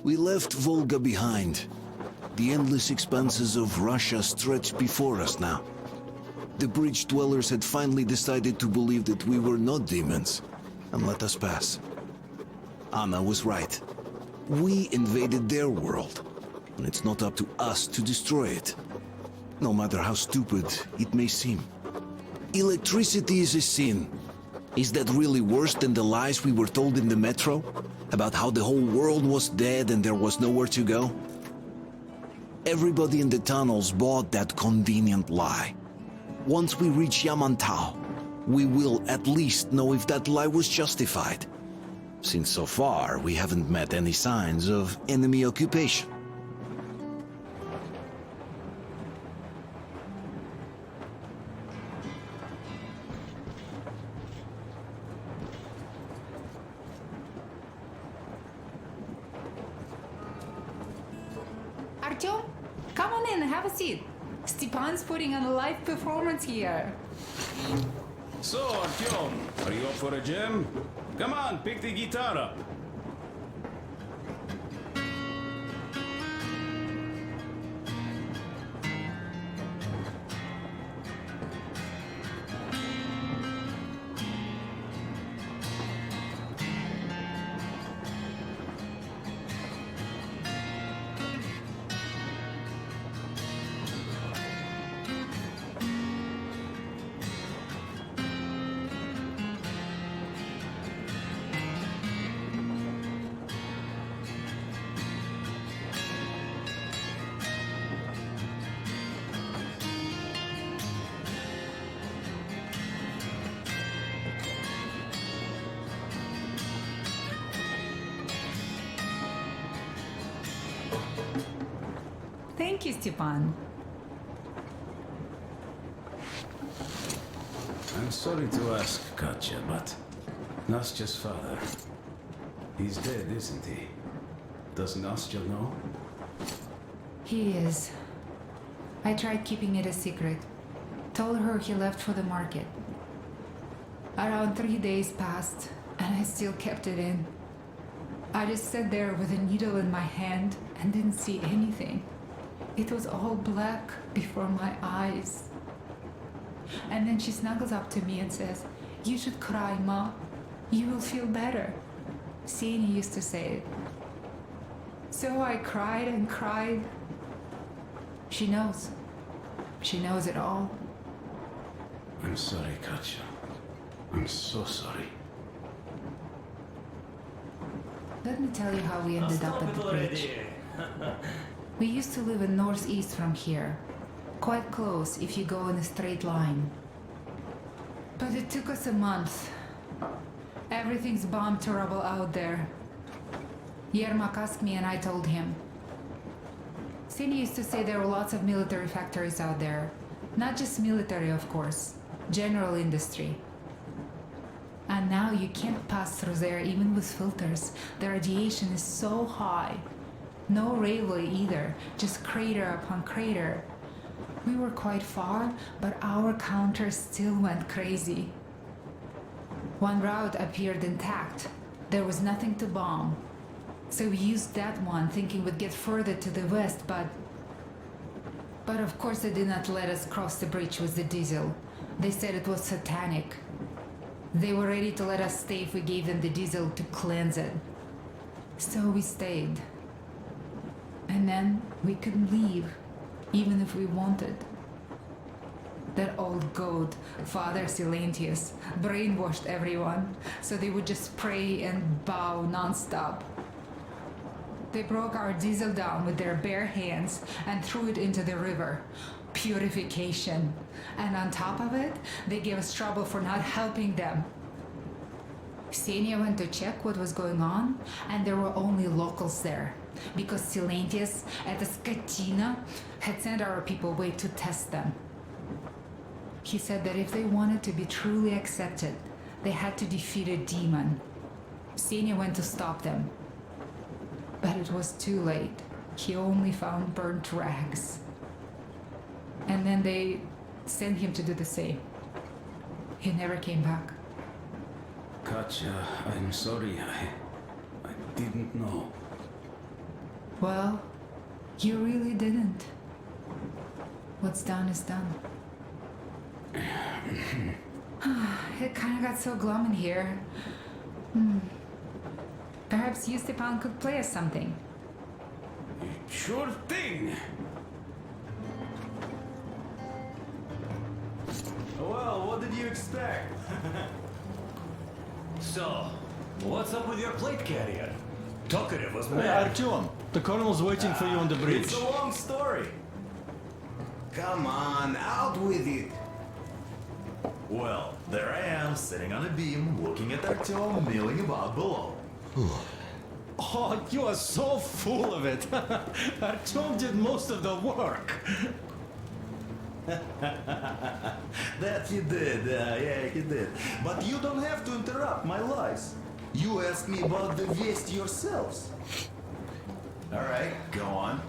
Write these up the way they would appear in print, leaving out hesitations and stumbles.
We left Volga behind. The endless expanses of Russia stretched before us now. The bridge dwellers had finally decided to believe that we were not demons and let us pass. Anna was right. We invaded their world, and it's not up to us to destroy it, no matter how stupid it may seem. Electricity is a sin. Is that really worse than the lies we were told in the metro? About how the whole world was dead and there was nowhere to go? Everybody in the tunnels bought that convenient lie. Once we reach Yamantau, we will at least know if that lie was justified. Since so far, we haven't met any signs of enemy occupation. Artyom, come on in, have a seat. Stepan's putting on a live performance here. So, Artyom, are you up for a jam? Come on, pick the guitar up. Thank you, Stepan. I'm sorry to ask, Katya, but Nastya's father, he's dead, isn't he? Does Nastya know? He is. I tried keeping it a secret. Told her he left for the market. Around 3 days passed, and I still kept it in. I just sat there with a needle in my hand and didn't see anything. It was all black before my eyes. And then she snuggles up to me and says, "You should cry, Ma. You will feel better." Seni used to say it. So I cried and cried. She knows. She knows it all. I'm sorry, Katya. I'm so sorry. Let me tell you how we ended up at the bridge. We used to live in northeast from here. Quite close if you go in a straight line. But it took us a month. Everything's bombed to rubble out there. Yermak asked me and I told him. Seni used to say there were lots of military factories out there. Not just military, of course. General industry. And now you can't pass through there even with filters. The radiation is so high. No railway either, just crater upon crater. We were quite far, but our counter still went crazy. One route appeared intact. There was nothing to bomb. So we used that one, thinking we'd get further to the west, but of course they did not let us cross the bridge with the diesel. They said it was satanic. They were ready to let us stay if we gave them the diesel to cleanse it. So we stayed. And then we couldn't leave, even if we wanted. That old goat, Father Silentius, brainwashed everyone, so they would just pray and bow non-stop. They broke our diesel down with their bare hands and threw it into the river. Purification. And on top of it, they gave us trouble for not helping them. Ksenia went to check what was going on, and there were only locals there, because Silentius at the Skatina had sent our people away to test them. He said that if they wanted to be truly accepted, they had to defeat a demon. Ksenia went to stop them. But it was too late. He only found burnt rags. And then they sent him to do the same. He never came back. Katya, I'm sorry. I'm Well, you really didn't. What's done is done. It kind of got so glum in here. Perhaps you, Stepan, could play us something. Sure thing. Well, what did you expect? So, what's up with your plate carrier? Tokarev was mad. Artyom, the colonel's waiting for you on the bridge. It's a long story. Come on, out with it. Well, there I am, sitting on a beam, looking at Artyom milling about below. Oh, you are so full of it. Artyom did most of the work. That he did, yeah, he did. But you don't have to interrupt my lies. You asked me about the Vest yourselves. Alright, go on.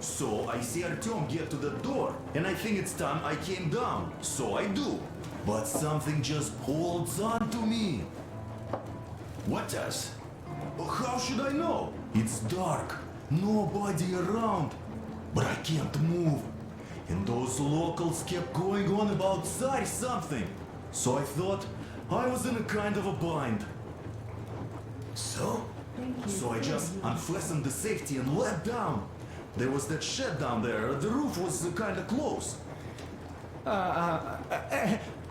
So I see Artyom get to the door, and I think it's time I came down. So I do. But something just holds on to me. What does? How should I know? It's dark, nobody around. But I can't move. And those locals kept going on about Tsar something. So I thought I was in a kind of a bind. So? So I just unfastened the safety and let down. There was that shed down there. The roof was kind of close.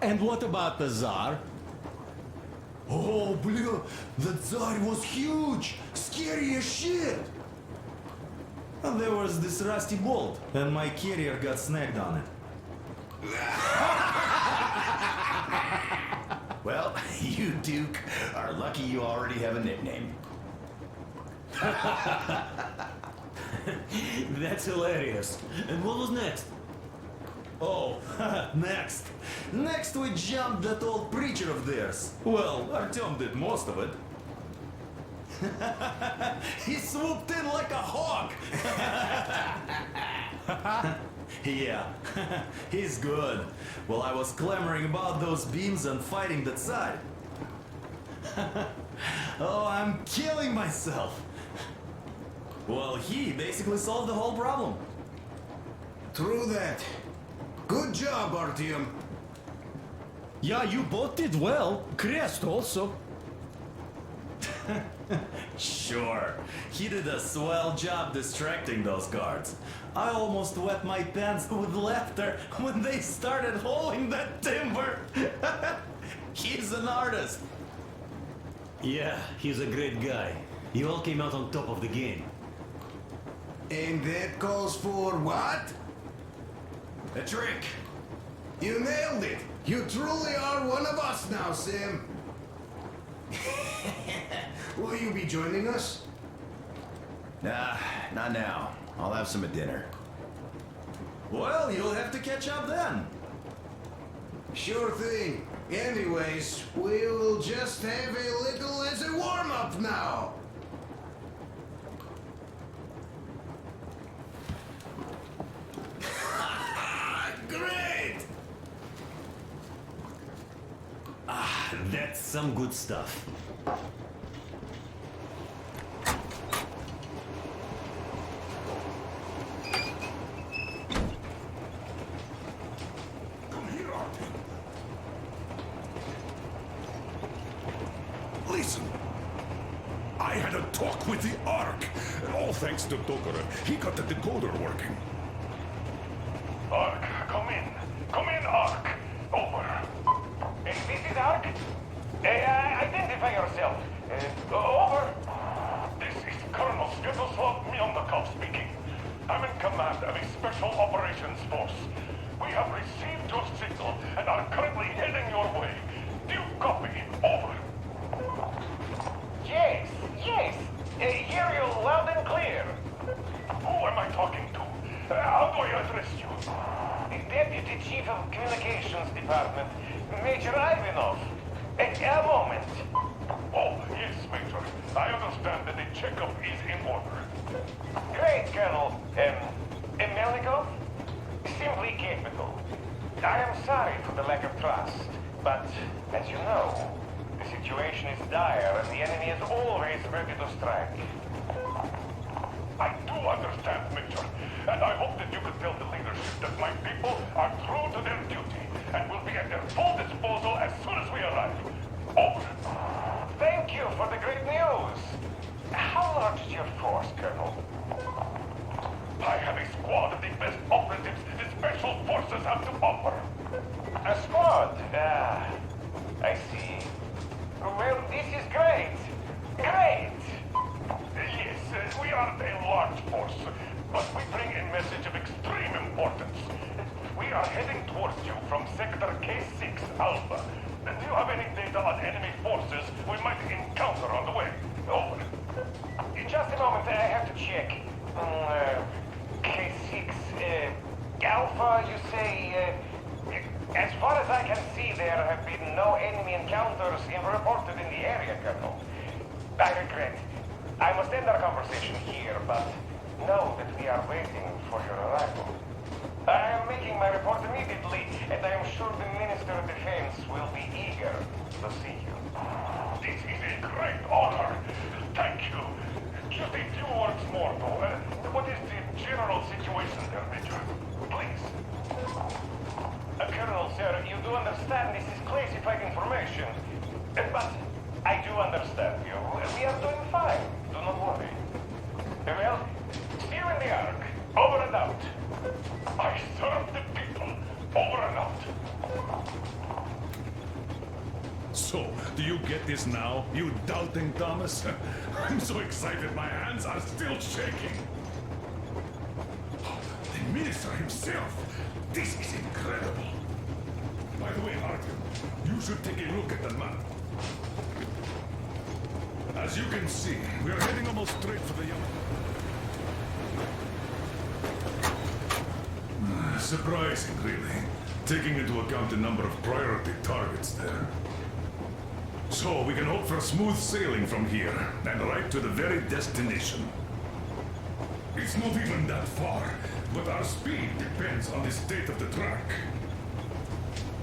And what about the Tsar? Oh, bleh, the Tsar was huge, scary as shit. And there was this rusty bolt, and my carrier got snagged on it. Well, you, Duke, are lucky you already have a nickname. That's hilarious. And what was next? Oh, next. Next we jumped that old preacher of theirs. Well, Artyom did most of it. He swooped in like a hawk. Yeah, he's good. Well, I was clamoring about those beams and fighting that side. Oh, I'm killing myself. Well, he basically solved the whole problem. True that. Good job, Artyom. Yeah, you both did well. Crest also. Sure, he did a swell job distracting those guards. I almost wet my pants with laughter when they started hauling that timber. He's an artist. Yeah, he's a great guy. You all came out on top of the game. And that calls for what? A trick. You nailed it. You truly are one of us now, Sam. Will you be joining us? Nah, not now. I'll have some at dinner. Well, you'll have to catch up then. Sure thing. Anyways, we will just have a little as a warm-up now. Great! That's some good stuff. Come here, Artyom. Listen, I had a talk with the Ark, and all thanks to Tokarev. He got the decoder working. Ark, come in. Come in, Ark. Over. This is Ark. Identify yourself. Over. This is Colonel Sviatoslav Mylnikov speaking. I'm in command of a special operations force. We have received your signal and are currently heading your way. Do you copy? Over. Yes. Hear you loud and clear. Who am I talking to? How do I address you? The Deputy Chief of Communications Department, Major Ivanov. A moment. Oh, yes, Major. I understand that the checkup is in order. Great, Colonel. Melnikov? Simply capital. I am sorry for the lack of trust, but, as you know, the situation is dire and the enemy is always ready to strike. understand, Major. And I hope that you can tell the leadership that my people are true to their duty and will be at their full disposal as soon as we arrive. Over. Thank you for the great news. How large is your force, Colonel? I have a squad of the best operatives the Special Forces have to offer. A squad? I see. Well, this is great. Great! Yes, we aren't a large force, but we bring a message of extreme importance. We are heading towards you from Sector K6 Alpha. Do you have any data on enemy forces we might encounter on the way? Over. Just a moment, I have to check. K6, Alpha, you say, as far as I can see, there have been no enemy encounters reported in the area, Colonel. I regret. I must end our conversation here, but know that we are waiting for your arrival. I am making my report immediately, and I am sure the Minister of Defense will be eager to see you. This is a great honor. Thank you. Just a few words more, though. What is the general situation there, Major? Please. Colonel, sir, you do understand this is classified information. But I do understand you. We are doing fine. Do not worry. Well, see you in the Ark. Over and out. I serve the people. Over and out. So, do you get this now, you doubting Thomas? I'm so excited my hands are still shaking. The Minister himself. This is incredible. By the way, Artyom, you should take a look at the map. As you can see, we are heading almost straight for the surprising, really, taking into account the number of priority targets there. So, we can hope for smooth sailing from here, and right to the very destination. It's not even that far, but our speed depends on the state of the track.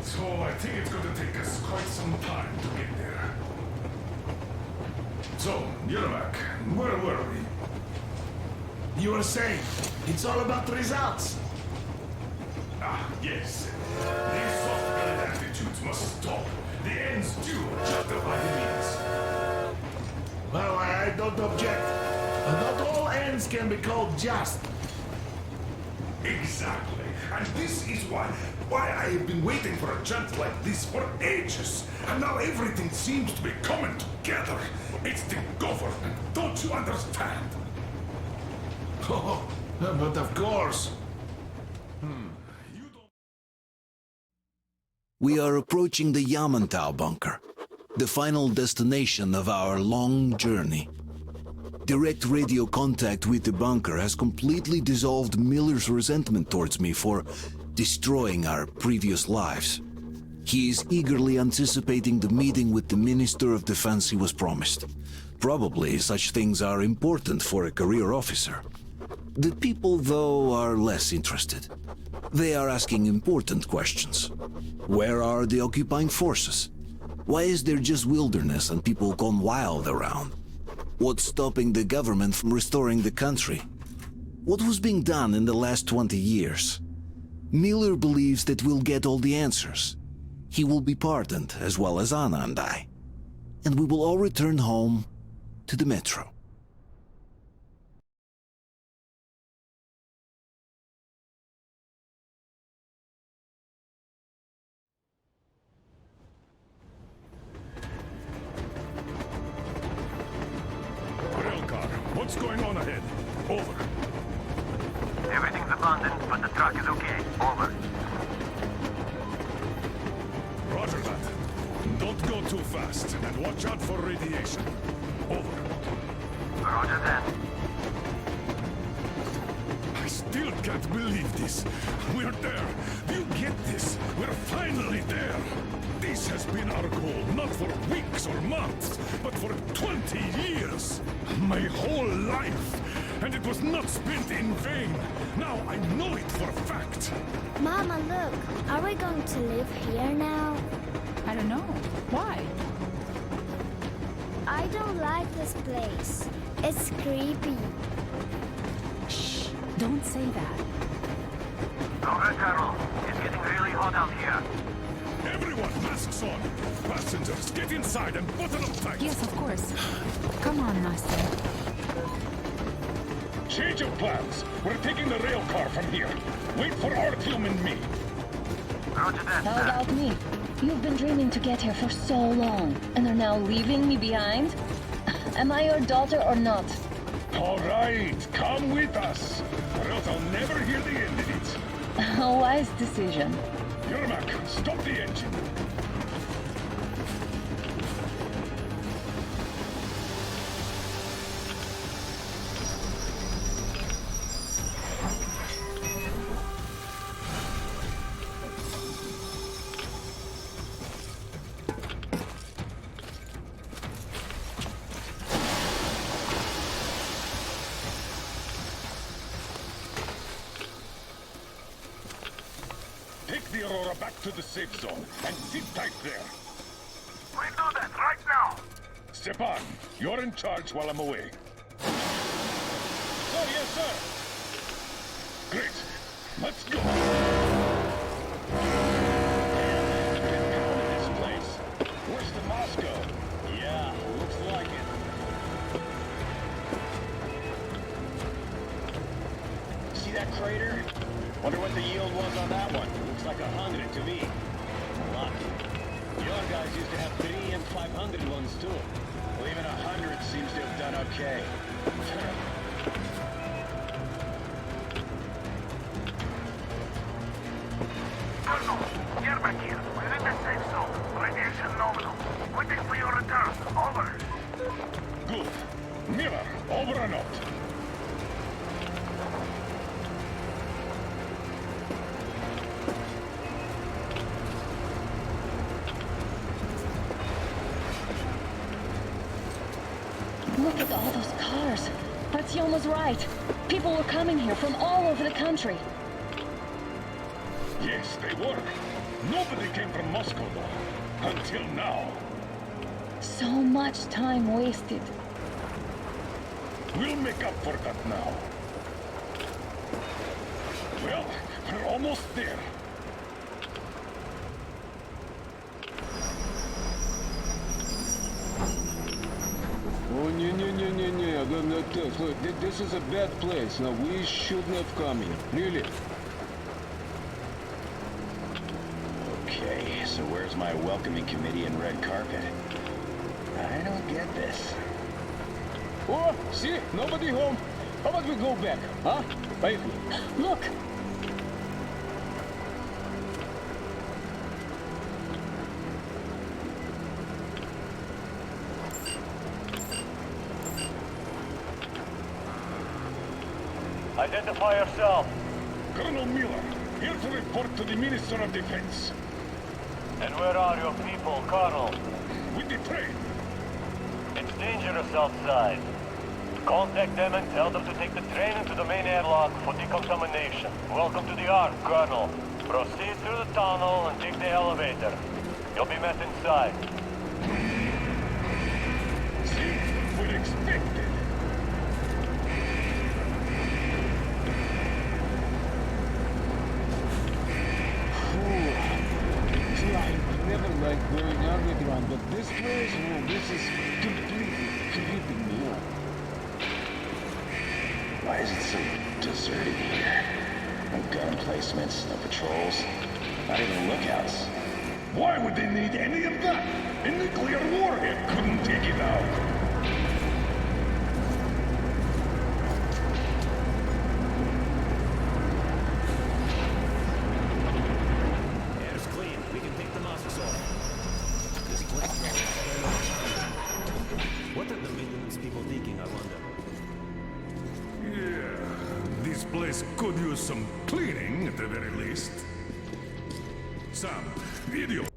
So, I think it's going to take us quite some time to get there. So, Yermak, where were we? You were saying, it's all about the results. Ah, yes. These soft-gunned attitudes must stop. The ends do justify the means. Well, I don't object. But not all ends can be called just. Exactly. And this is why I have been waiting for a chance like this for ages. And now everything seems to be coming together. It's the government. Don't you understand? Oh, but of course. We are approaching the Yamantau bunker, the final destination of our long journey. Direct radio contact with the bunker has completely dissolved Miller's resentment towards me for destroying our previous lives. He is eagerly anticipating the meeting with the Minister of Defense he was promised. Probably such things are important for a career officer. The people, though, are less interested. They are asking important questions. Where are the occupying forces? Why is there just wilderness and people gone wild around? What's stopping the government from restoring the country? What was being done in the last 20 years? Miller believes that we'll get all the answers. He will be pardoned, as well as Anna and I. And we will all return home to the Metro. Railcar, what's going on ahead? Over. Everything's abandoned, but the truck is okay. Over. Roger that. Don't go too fast, and watch out for radiation. Over. Roger that. I still can't believe this. We're there. Do you get this? We're finally there. This has been our goal, not for weeks or months, but for 20 years. My whole life. And it was not spent in vain. Now I know it for a fact. Mama, look. Are we going to live here now? I don't know. Why? I don't like this place. It's creepy. Don't say that. Alright, Carol. It's getting really hot out here. Everyone, masks on! Passengers, get inside and button up tight! Yes, of course. Come on, Master. Change of plans! We're taking the rail car from here. Wait for Artyom and me. Roger that, How sir. about me? You've been dreaming to get here for so long, and are now leaving me behind? Am I your daughter or not? All right, come with us, or else I'll never hear the end of it. A wise decision. Yermak, stop the engine. Take the Aurora back to the safe zone and sit tight there. We do that right now. Stepan, you're in charge while I'm away. Sir, yes, sir. Great. Let's go. This place. Worse than Moscow. Yeah, looks like it. See that crater? Wonder what the yield was on that one. Looks like 100 to me. A lot. Your guys used to have 3 and 500 ones too. Well, even 100 seems to have done okay. Colonel, Yermak here. We're in the safe zone. Radiation nominal. Waiting for your return. Over. Good. Miller, over and out. Look at all those cars. Artyom was right. People were coming here from all over the country. Yes, they were. Nobody came from Moscow, though. Until now. So much time wasted. We'll make up for that now. Well, we're almost there. Oh, no. Look, this is a bad place. Now, we shouldn't have come here. Really. Okay, so where's my welcoming committee and red carpet? I don't get this. Oh, see? Nobody home. How about we go back, huh? Wait. Look! Identify yourself. Colonel Miller, here to report to the Minister of Defense. And where are your people, Colonel? With the train. It's dangerous outside. Contact them and tell them to take the train into the main airlock for decontamination. Welcome to the Ark, Colonel. Proceed through the tunnel and take the elevator. You'll be met inside. See, we're expected. I never liked going underground, but this place, oh, this is completely creeping me out. Why is it so deserted here? No gun placements, no patrols, not even lookouts. Why would they need any of that? A nuclear warhead couldn't take it out. Air's clean. We can take the masks off. This place What are the maintenance people thinking, I wonder? Yeah, this place could use some cleaning at the very least. Sam, video.